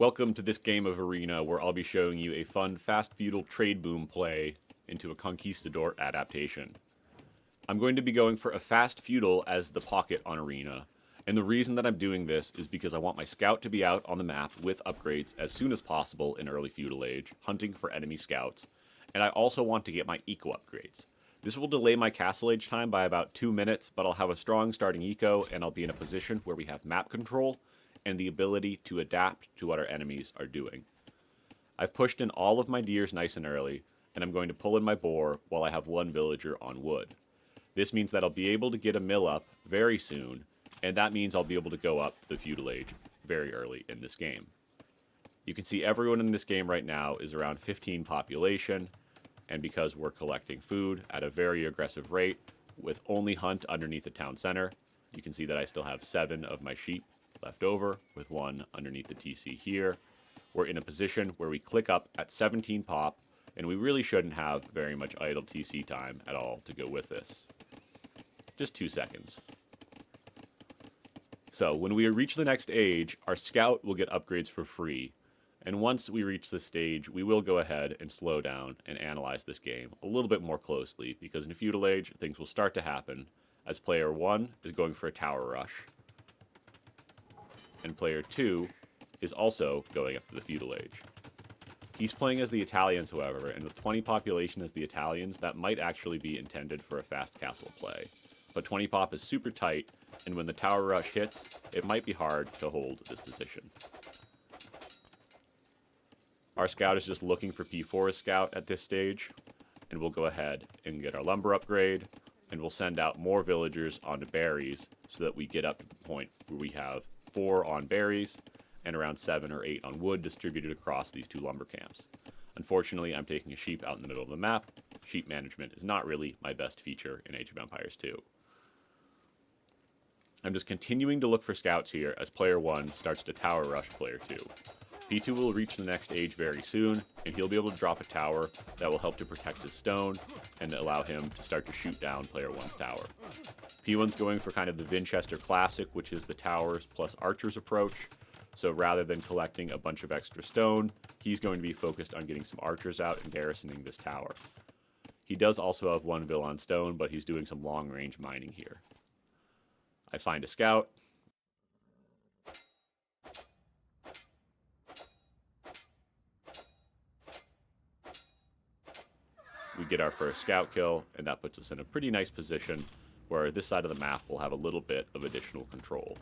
Welcome to this game of Arena where I'll be showing you a fun fast feudal trade boom play into a Conquistador adaptation. I'm going to be going for a fast feudal as the pocket on Arena, and the reason that I'm doing this is because I want my scout to be out on the map with upgrades as soon as possible in early feudal age, hunting for enemy scouts, and I also want to get my eco upgrades. This will delay my castle age time by about 2 minutes, but I'll have a strong starting eco and I'll be in a position where we have map control and the ability to adapt to what our enemies are doing. I've pushed in all of my deers nice and early, and I'm going to pull in my boar while I have one villager on wood. This means that I'll be able to get a mill up very soon, and that means I'll be able to go up to the feudal age very early in this game. You can see everyone in this game right now is around 15 population, and because we're collecting food at a very aggressive rate with only hunt underneath the town center, you can see that I still have 7 of my sheep left over with 1 underneath the TC here. We're in a position where we click up at 17 pop, and we really shouldn't have very much idle TC time at all to go with this. Just 2 seconds. So when we reach the next age, our scout will get upgrades for free. And once we reach this stage, we will go ahead and slow down and analyze this game a little bit more closely, because in feudal age, things will start to happen as player 1 is going for a tower rush, and player 2 is also going up to the feudal age. He's playing as the Italians, however, and with 20 population as the Italians, that might actually be intended for a fast castle play. But 20 pop is super tight, and when the tower rush hits, it might be hard to hold this position. Our scout is just looking for P4 scout at this stage, and we'll go ahead and get our lumber upgrade, and we'll send out more villagers onto berries so that we get up to the point where we have 4 on berries and around 7 or 8 on wood distributed across these 2 lumber camps. Unfortunately, I'm taking a sheep out in the middle of the map. Sheep management is not really my best feature in Age of Empires 2. I'm just continuing to look for scouts here as player 1 starts to tower rush player 2. P2 will reach the next age very soon, and he'll be able to drop a tower that will help to protect his stone and allow him to start to shoot down player 1's tower. P1's going for kind of the Winchester Classic, which is the towers plus archers approach. So rather than collecting a bunch of extra stone, he's going to be focused on getting some archers out and garrisoning this tower. He does also have 1 vill on stone, but he's doing some long-range mining here. I find a scout. We get our first scout kill, and that puts us in a pretty nice position where this side of the map will have a little bit of additional control.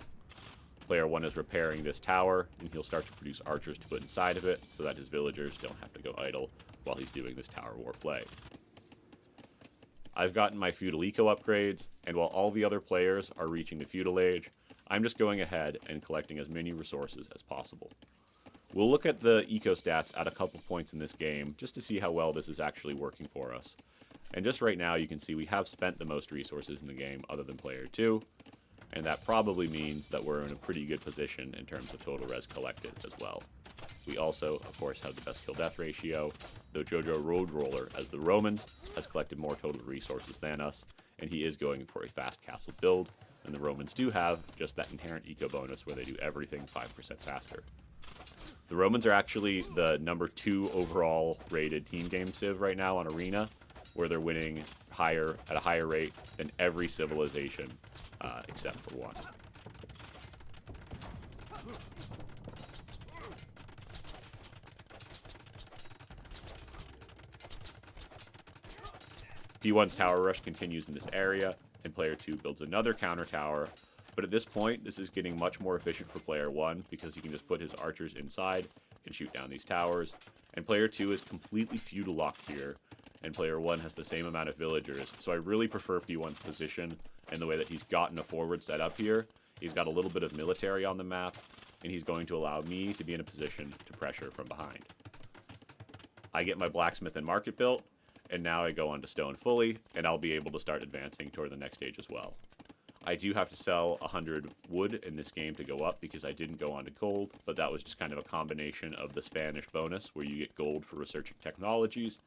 Player 1 is repairing this tower, and he'll start to produce archers to put inside of it so that his villagers don't have to go idle while he's doing this tower war play. I've gotten my feudal eco upgrades, and while all the other players are reaching the feudal age, I'm just going ahead and collecting as many resources as possible. We'll look at the eco stats at a couple points in this game just to see how well this is actually working for us. And just right now you can see we have spent the most resources in the game other than player 2, and that probably means that we're in a pretty good position in terms of total res collected as well. We also, of course, have the best kill death ratio, though Jojo Road Roller as the Romans has collected more total resources than us, and he is going for a fast castle build, and the Romans do have just that inherent eco bonus where they do everything 5% faster. The Romans are actually the number 2 overall rated team game civ right now on Arena, where they're winning at a higher rate than every civilization except for 1. P1's tower rush continues in this area, and player 2 builds another counter tower. But at this point, this is getting much more efficient for player 1 because he can just put his archers inside and shoot down these towers. And player 2 is completely feudal locked here, and player 1 has the same amount of villagers. So I really prefer P1's position and the way that he's gotten a forward set up here. He's got a little bit of military on the map, and he's going to allow me to be in a position to pressure from behind. I get my blacksmith and market built, and now I go on to stone fully, and I'll be able to start advancing toward the next stage as well. I do have to sell 100 wood in this game to go up because I didn't go on to gold, but that was just kind of a combination of the Spanish bonus where you get gold for researching technologies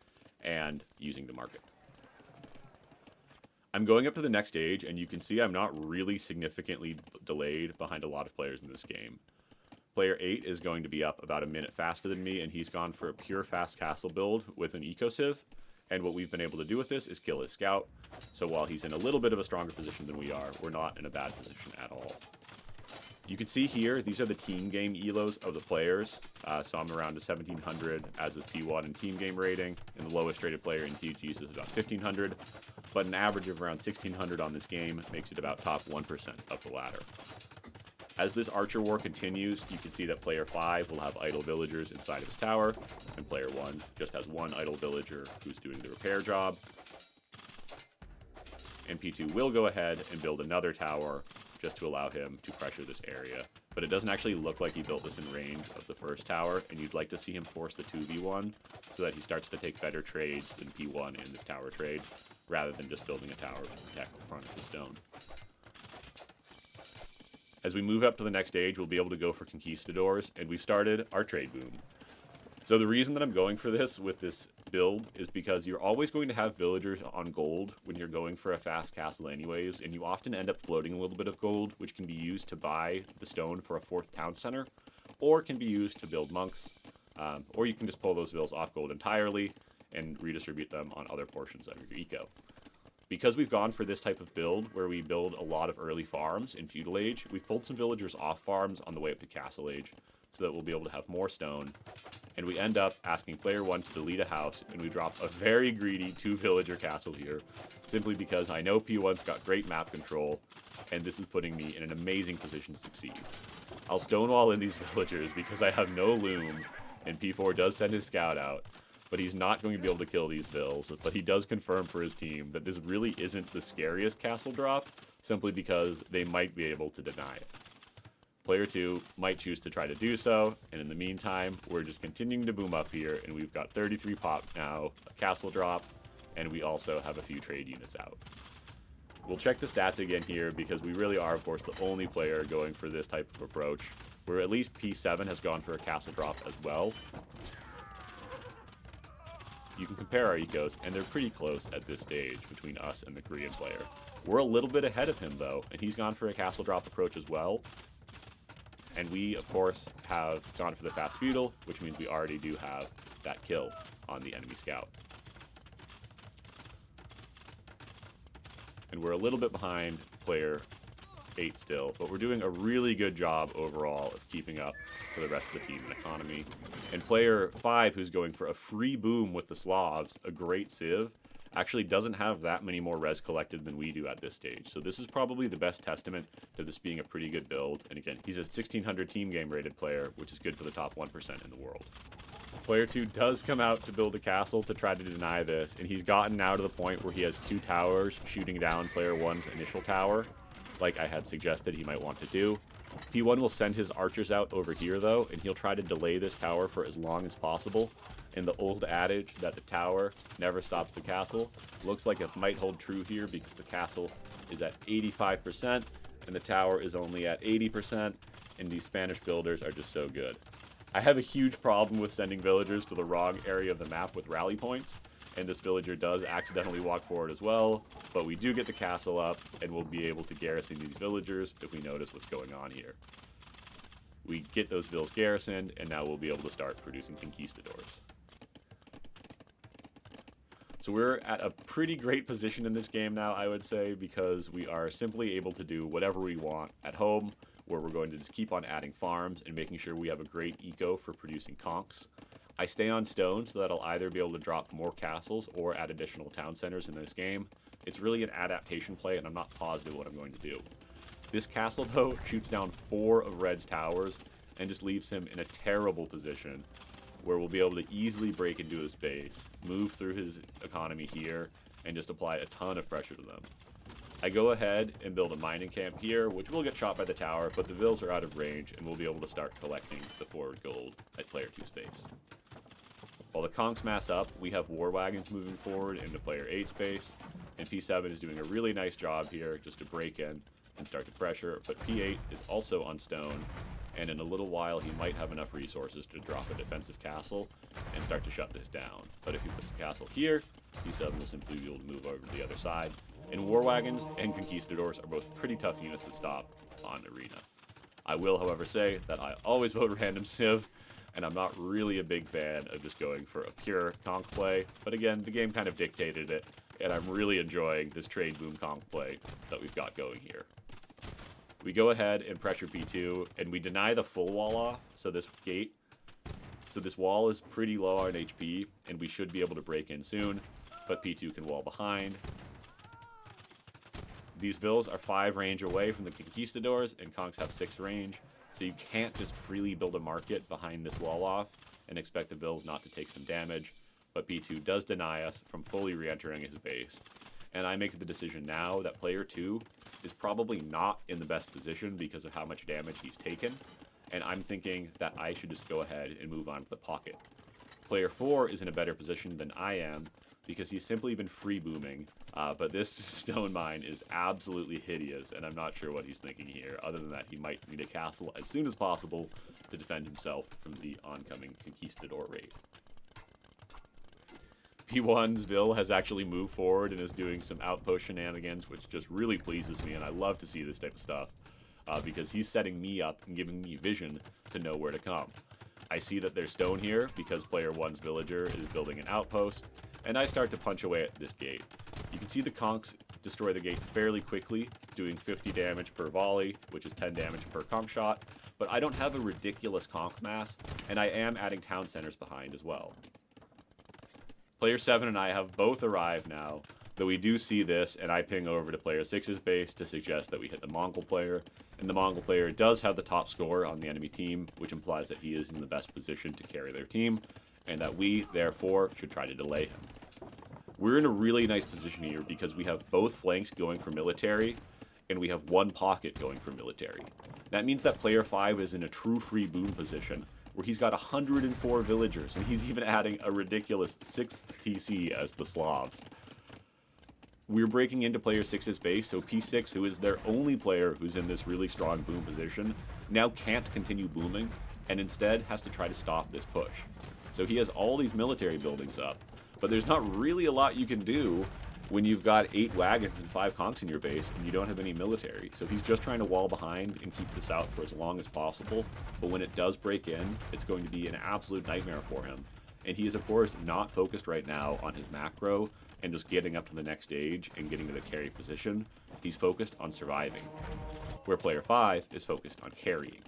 and using the market. I'm going up to the next stage, and you can see I'm not really significantly delayed behind a lot of players in this game. Player 8 is going to be up about a minute faster than me, and he's gone for a pure fast castle build with an eco sieve. And what we've been able to do with this is kill his scout. So while he's in a little bit of a stronger position than we are, we're not in a bad position at all. You can see here, these are the team game elos of the players. So I'm around a 1700 as a P1 and team game rating, and the lowest rated player in TGs is about 1500. But an average of around 1600 on this game makes it about top 1% of the ladder. As this Archer War continues, you can see that player 5 will have idle villagers inside of his tower, and player 1 just has one idle villager who's doing the repair job. And P2 will go ahead and build another tower just to allow him to pressure this area. But it doesn't actually look like he built this in range of the first tower, and you'd like to see him force the 2v1 so that he starts to take better trades than P1 in this tower trade, rather than just building a tower to protect the front of the stone. As we move up to the next stage, we'll be able to go for Conquistadors, and we've started our trade boom. So the reason that I'm going for this with this build is because you're always going to have villagers on gold when you're going for a fast castle anyways, and you often end up floating a little bit of gold, which can be used to buy the stone for a 4th town center, or can be used to build monks, or you can just pull those vills off gold entirely and redistribute them on other portions of your eco. Because we've gone for this type of build, where we build a lot of early farms in Feudal Age, we've pulled some villagers off farms on the way up to Castle Age, so that we'll be able to have more stone. And we end up asking player 1 to delete a house, and we drop a very greedy 2-villager castle here, simply because I know P1's got great map control, and this is putting me in an amazing position to succeed. I'll stonewall in these villagers because I have no loom, and P4 does send his scout out, but he's not going to be able to kill these vills. But he does confirm for his team that this really isn't the scariest castle drop, simply because they might be able to deny it. Player 2 might choose to try to do so, and in the meantime, we're just continuing to boom up here, and we've got 33 pop now, a castle drop, and we also have a few trade units out. We'll check the stats again here, because we really are, of course, the only player going for this type of approach, where at least P7 has gone for a castle drop as well. You can compare our ecos, and they're pretty close at this stage between us and the Korean player. We're a little bit ahead of him, though, and he's gone for a castle drop approach as well. And we, of course, have gone for the fast feudal, which means we already do have that kill on the enemy scout. And we're a little bit behind player 8 still, but we're doing a really good job overall of keeping up for the rest of the team and economy. And player 5, who's going for a free boom with the Slavs, a great civ, actually doesn't have that many more res collected than we do at this stage. So this is probably the best testament to this being a pretty good build. And again, he's a 1600 team game rated player, which is good for the top 1% in the world. Player 2 does come out to build a castle to try to deny this, and he's gotten now to the point where he has 2 towers shooting down player 1's initial tower, like I had suggested he might want to do. P1 will send his archers out over here, though, and he'll try to delay this tower for as long as possible. And the old adage that the tower never stops the castle looks like it might hold true here, because the castle is at 85% and the tower is only at 80%, and these Spanish builders are just so good. I have a huge problem with sending villagers to the wrong area of the map with rally points, and this villager does accidentally walk forward as well, but we do get the castle up, and we'll be able to garrison these villagers if we notice what's going on here. We get those vills garrisoned, and now we'll be able to start producing conquistadors. So we're at a pretty great position in this game now, I would say, because we are simply able to do whatever we want at home, where we're going to just keep on adding farms and making sure we have a great eco for producing conks. I stay on stone so that I'll either be able to drop more castles or add additional town centers in this game. It's really an adaptation play, and I'm not positive what I'm going to do. This castle, though, shoots down 4 of Red's towers and just leaves him in a terrible position, where we'll be able to easily break into his base, move through his economy here, and just apply a ton of pressure to them. I go ahead and build a mining camp here, which will get shot by the tower, but the vills are out of range, and we'll be able to start collecting the forward gold at player 2's base. While the conks mass up, we have war wagons moving forward into player 8's base, and P7 is doing a really nice job here just to break in and start to pressure, but P8 is also on stone, and in a little while he might have enough resources to drop a defensive castle and start to shut this down. But if he puts a castle here, P7 will simply be able to move over to the other side. And war wagons and conquistadors are both pretty tough units to stop on arena. I will, however, say that I always vote random civ, and I'm not really a big fan of just going for a pure conk play. But again, the game kind of dictated it, and I'm really enjoying this trade boom conk play that we've got going here. We go ahead and pressure P2, and we deny the full wall off, so this wall is pretty low on HP, and we should be able to break in soon, but P2 can wall behind. These vills are 5 range away from the Conquistadors, and Conks have 6 range, so you can't just freely build a market behind this wall off and expect the vills not to take some damage, but P2 does deny us from fully re-entering his base. And I make the decision now that player 2 is probably not in the best position because of how much damage he's taken, and I'm thinking that I should just go ahead and move on to the pocket. Player 4 is in a better position than I am because he's simply been free booming, but this stone mine is absolutely hideous, and I'm not sure what he's thinking here, other than that he might need a castle as soon as possible to defend himself from the oncoming Conquistador raid. P1's Vil has actually moved forward and is doing some outpost shenanigans, which just really pleases me, and I love to see this type of stuff, because he's setting me up and giving me vision to know where to come. I see that there's stone here because player 1's villager is building an outpost, and I start to punch away at this gate. You can see the conks destroy the gate fairly quickly, doing 50 damage per volley, which is 10 damage per conk shot, but I don't have a ridiculous conk mass, and I am adding town centers behind as well. Player 7 and I have both arrived now, though we do see this, and I ping over to player 6's base to suggest that we hit the Mongol player, and the Mongol player does have the top score on the enemy team, which implies that he is in the best position to carry their team, and that we, therefore, should try to delay him. We're in a really nice position here because we have both flanks going for military, and we have one pocket going for military. That means that player 5 is in a true free boom position, where he's got 104 villagers, and he's even adding a ridiculous 6th TC as the Slavs. We're breaking into player 6's base, so P6, who is their only player who's in this really strong boom position, now can't continue booming, and instead has to try to stop this push. So he has all these military buildings up, but there's not really a lot you can do when you've got 8 wagons and 5 conks in your base and you don't have any military. So he's just trying to wall behind and keep this out for as long as possible, but when it does break in, it's going to be an absolute nightmare for him. And he is, of course, not focused right now on his macro and just getting up to the next stage and getting to the carry position. He's focused on surviving, where player 5 is focused on carrying.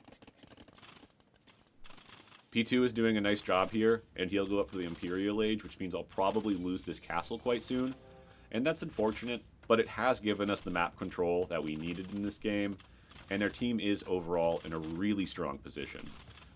P2 is doing a nice job here, and he'll go up to the Imperial Age, which means I'll probably lose this castle quite soon. And that's unfortunate, but it has given us the map control that we needed in this game, and their team is overall in a really strong position.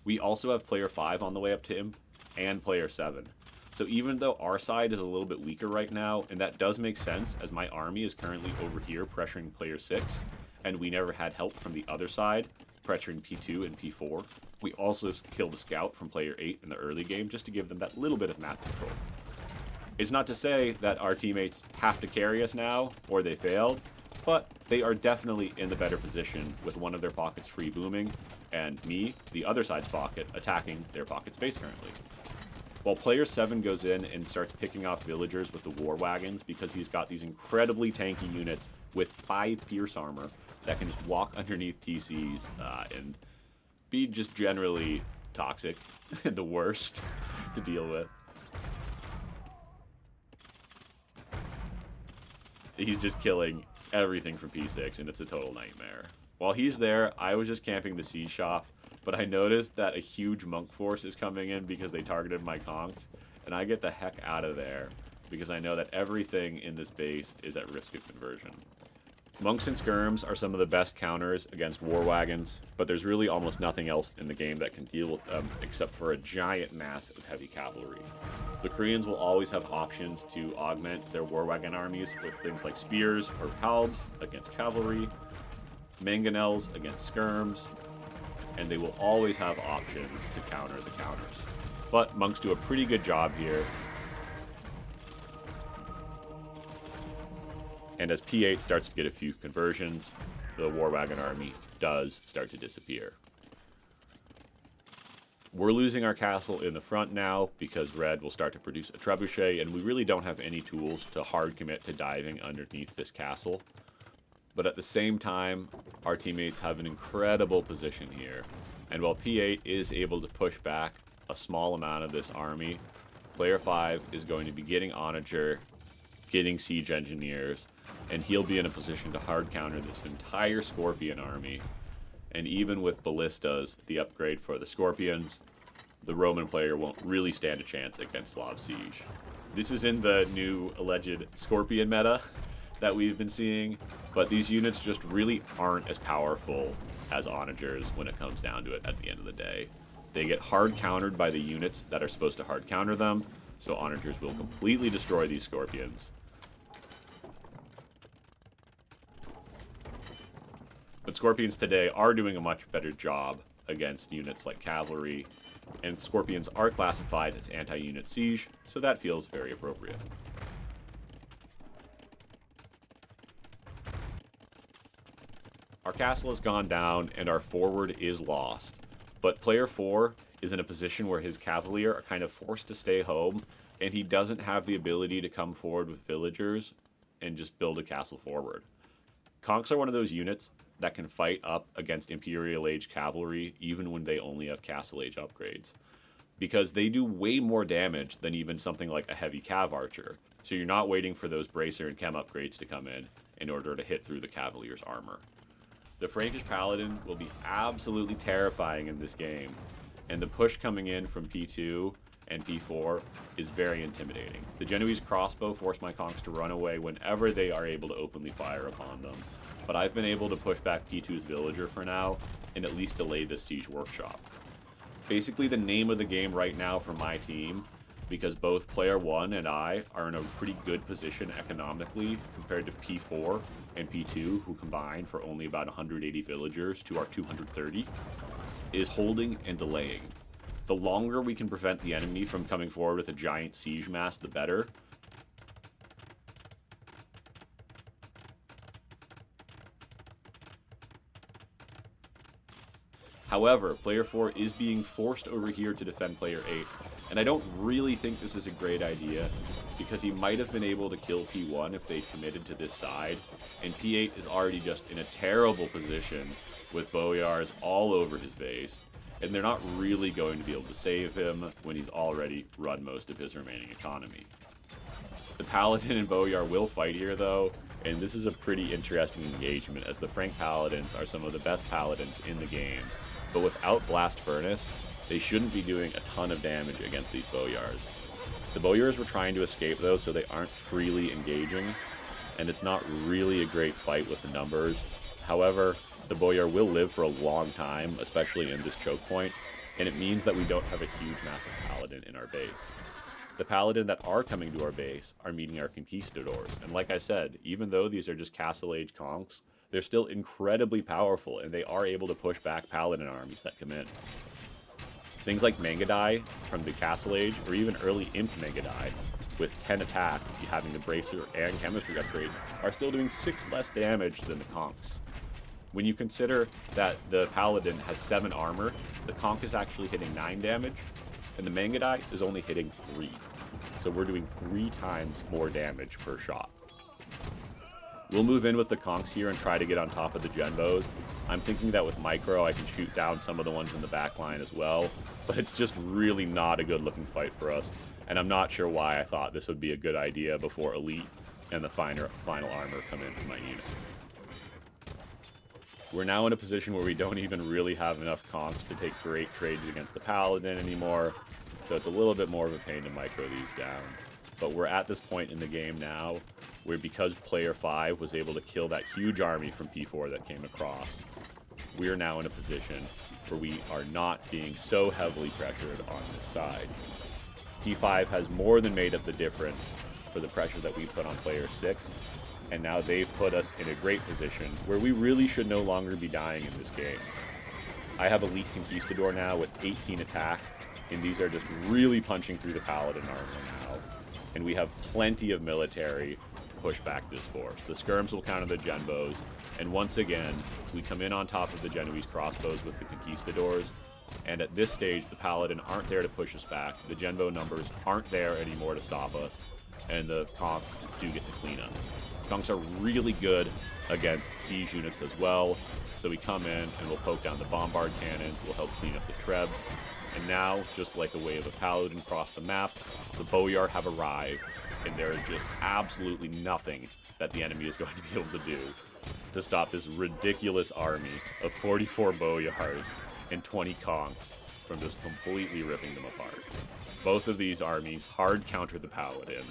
We also have player 5 on the way up to him, and player 7. So even though our side is a little bit weaker right now, and that does make sense as my army is currently over here pressuring player 6, and we never had help from the other side, pressuring P2 and P4. We also killed a scout from player 8 in the early game just to give them that little bit of map control. It's not to say that our teammates have to carry us now, or they failed, but they are definitely in the better position with one of their pockets free booming, and me, the other side's pocket, attacking their pocket space currently. While player 7 goes in and starts picking off villagers with the war wagons because he's got these incredibly tanky units with 5 pierce armor that can just walk underneath TCs and be just generally toxic and the worst to deal with. He's just killing everything from P6, and it's a total nightmare. While he's there, I was just camping the siege shop, but I noticed that a huge monk force is coming in because they targeted my conks, and I get the heck out of there because I know that everything in this base is at risk of conversion. Monks and skirms are some of the best counters against war wagons, but there's really almost nothing else in the game that can deal with them except for a giant mass of heavy cavalry. The Koreans will always have options to augment their war wagon armies with things like spears or halbs against cavalry, mangonels against skirms, and they will always have options to counter the counters. But monks do a pretty good job here. And as P8 starts to get a few conversions, the war wagon army does start to disappear. We're losing our castle in the front now because red will start to produce a trebuchet, and we really don't have any tools to hard commit to diving underneath this castle. But at the same time, our teammates have an incredible position here. And while P8 is able to push back a small amount of this army, player 5 is going to be getting Onager, getting Siege Engineers, and he'll be in a position to hard counter this entire Scorpion army. And even with Ballistas, the upgrade for the Scorpions, the Roman player won't really stand a chance against Slav Siege. This is in the new alleged Scorpion meta that we've been seeing, but these units just really aren't as powerful as Onagers when it comes down to it at the end of the day. They get hard countered by the units that are supposed to hard counter them, so Onagers will completely destroy these Scorpions. But Scorpions today are doing a much better job against units like Cavalry, and Scorpions are classified as anti-unit siege, so that feels very appropriate. Our castle has gone down and our forward is lost, but player 4 is in a position where his Cavalier are kind of forced to stay home, and he doesn't have the ability to come forward with villagers and just build a castle forward. Conks are one of those units that can fight up against Imperial Age cavalry even when they only have Castle Age upgrades, because they do way more damage than even something like a heavy Cav Archer, so you're not waiting for those Bracer and Chem upgrades to come in order to hit through the Cavalier's armor. The Frankish Paladin will be absolutely terrifying in this game, and the push coming in from P2 and P4 is very intimidating. The Genoese crossbow force my Conks to run away whenever they are able to openly fire upon them, but I've been able to push back P2's villager for now and at least delay this siege workshop. Basically the name of the game right now for my team, because both player 1 and I are in a pretty good position economically compared to P4 and P2, who combine for only about 180 villagers to our 230, is holding and delaying. The longer we can prevent the enemy from coming forward with a giant siege mass, the better. However, player 4 is being forced over here to defend player 8, and I don't really think this is a great idea, because he might have been able to kill P1 if they committed to this side, and P8 is already just in a terrible position with Boyars all over his base, and they're not really going to be able to save him when he's already run most of his remaining economy. The Paladin and Boyar will fight here though, and this is a pretty interesting engagement, as the Frank Paladins are some of the best Paladins in the game. But without Blast Furnace, they shouldn't be doing a ton of damage against these Boyars. The Boyars were trying to escape though, so they aren't freely engaging, and it's not really a great fight with the numbers. However, the Boyar will live for a long time, especially in this choke point, and it means that we don't have a huge massive Paladin in our base. The Paladin that are coming to our base are meeting our Conquistadors, and like I said, even though these are just Castle Age Conks, they're still incredibly powerful, and they are able to push back Paladin armies that come in. Things like Mangadai from the Castle Age, or even early Imp Mangadai, with 10 attack, having the Bracer and Chemistry upgrades, are still doing 6 less damage than the Conks. When you consider that the Paladin has 7 armor, the Conk is actually hitting 9 damage, and the Mangadai is only hitting 3. So we're doing 3 times more damage per shot. We'll move in with the Conks here and try to get on top of the Genvos. I'm thinking that with Micro I can shoot down some of the ones in the back line as well, but it's just really not a good looking fight for us, and I'm not sure why I thought this would be a good idea before Elite and the final armor come in for my units. We're now in a position where we don't even really have enough Conks to take great trades against the Paladin anymore, so it's a little bit more of a pain to Micro these down. But we're at this point in the game now where, because player 5 was able to kill that huge army from P4 that came across, we are now in a position where we are not being so heavily pressured on this side. P5 has more than made up the difference for the pressure that we put on player 6, and now they've put us in a great position where we really should no longer be dying in this game. I have Elite Conquistador now with 18 attack, and these are just really punching through the Paladin armor now. And we have plenty of military to push back this force. The skirms will counter the Genvos, and once again, we come in on top of the Genoese crossbows with the Conquistadors, and at this stage, the Paladin aren't there to push us back. The Genvo numbers aren't there anymore to stop us, and the conks do get to clean up. Conks are really good against siege units as well, so we come in and we'll poke down the bombard cannons, we'll help clean up the trebs, and now, just like a wave of Paladin across the map, the Boyar have arrived, and there is just absolutely nothing that the enemy is going to be able to do to stop this ridiculous army of 44 Boyars and 20 conks from just completely ripping them apart. Both of these armies hard counter the Paladin,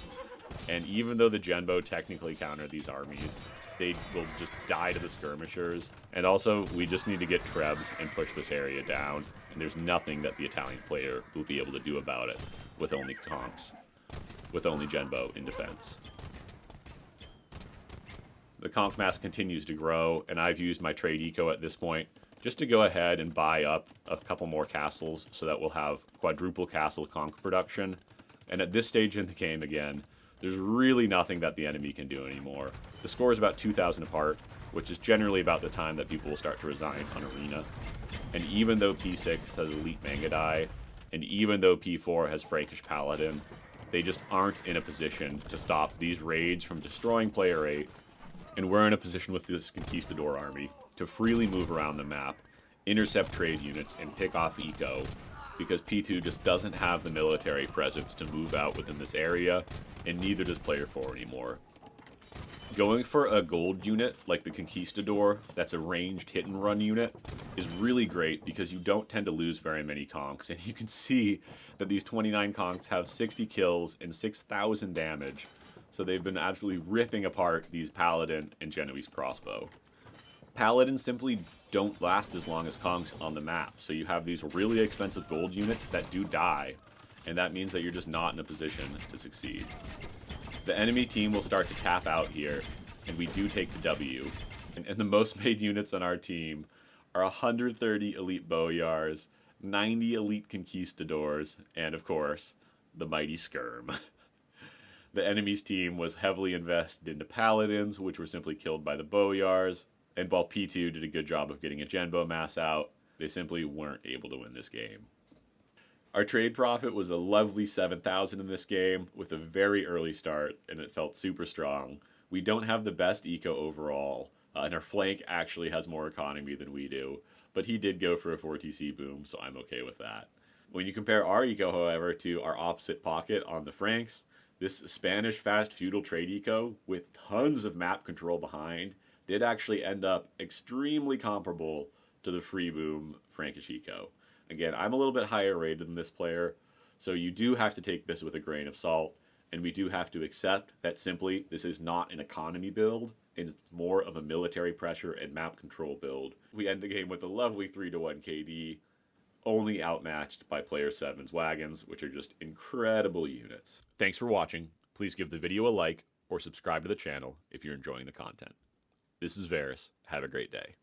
and even though the Genbo technically counter these armies, they will just die to the skirmishers. And also, we just need to get trebs and push this area down, and there's nothing that the Italian player will be able to do about it with only conks, with only Genbo in defense. The conk mass continues to grow, and I've used my trade eco at this point just to go ahead and buy up a couple more castles so that we'll have quadruple castle conk production. And at this stage in the game again, there's really nothing that the enemy can do anymore. The score is about 2,000 apart, which is generally about the time that people will start to resign on Arena. And even though P6 has Elite Mangadai, and even though P4 has Frankish Paladin, they just aren't in a position to stop these raids from destroying player 8. And we're in a position with this Conquistador army to freely move around the map, intercept trade units, and pick off eco, because P2 just doesn't have the military presence to move out within this area, and neither does player 4 anymore. Going for a gold unit like the Conquistador, that's a ranged hit and run unit, is really great because you don't tend to lose very many conks, and you can see that these 29 conks have 60 kills and 6,000 damage, so they've been absolutely ripping apart these Paladin and Genoese crossbow. Paladin simply don't last as long as conks on the map, so you have these really expensive gold units that do die, and that means that you're just not in a position to succeed. The enemy team will start to tap out here, and we do take the W. And the most made units on our team are 130 elite Boyars, 90 elite Conquistadors, and of course, the mighty Skirm. The enemy's team was heavily invested into Paladins, which were simply killed by the Boyars, and while P2 did a good job of getting a Genbo mass out, they simply weren't able to win this game. Our trade profit was a lovely 7,000 in this game with a very early start, and it felt super strong. We don't have the best eco overall, and our flank actually has more economy than we do, but he did go for a 4TC boom, so I'm okay with that. When you compare our eco, however, to our opposite pocket on the Franks, this Spanish fast feudal trade eco, with tons of map control behind, did actually end up extremely comparable to the free boom Frankish eco. Again, I'm a little bit higher rated than this player, so you do have to take this with a grain of salt, and we do have to accept that simply this is not an economy build, and it's more of a military pressure and map control build. We end the game with a lovely 3-1 KD, only outmatched by player 7's wagons, which are just incredible units. Thanks for watching. Please give the video a like or subscribe to the channel if you're enjoying the content. This is Varus. Have a great day.